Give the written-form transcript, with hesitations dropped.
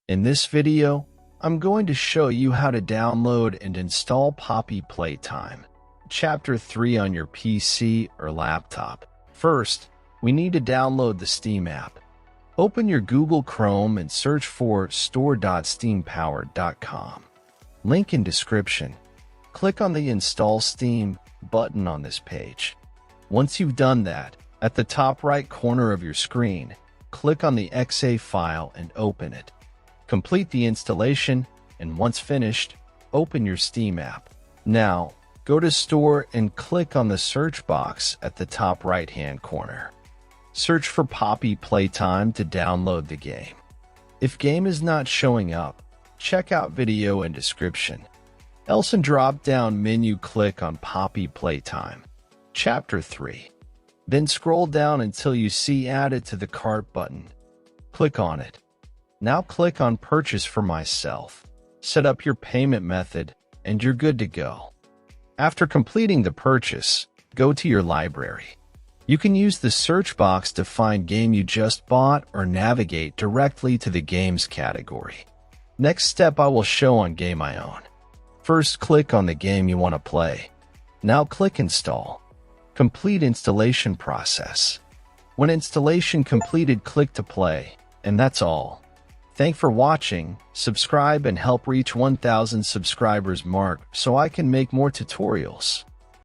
In this video, I'm going to show you how to download and install Poppy Playtime, Chapter 3 on your PC or laptop. First, we need to download the Steam app. Open your Google Chrome and search for store.steampowered.com. Link in description. Click on the Install Steam button on this page. Once you've done that, at the top right corner of your screen, click on the .exe file and open it. Complete the installation, and once finished, open your Steam app. Now, go to Store and click on the search box at the top right-hand corner. Search for Poppy Playtime to download the game. If game is not showing up, check out video and description. Else in drop-down menu click on Poppy Playtime, Chapter 3. Then scroll down until you see Add it to the cart button. Click on it. Now click on Purchase for myself. Set up your payment method, and you're good to go. After completing the purchase, go to your library. You can use the search box to find game you just bought or navigate directly to the games category. Next step I will show on Game I Own. First, click on the game you want to play. Now click Install. Complete installation process. When installation completed, click to play, and that's all. Thanks for watching, subscribe and help reach 1,000 subscribers mark so I can make more tutorials.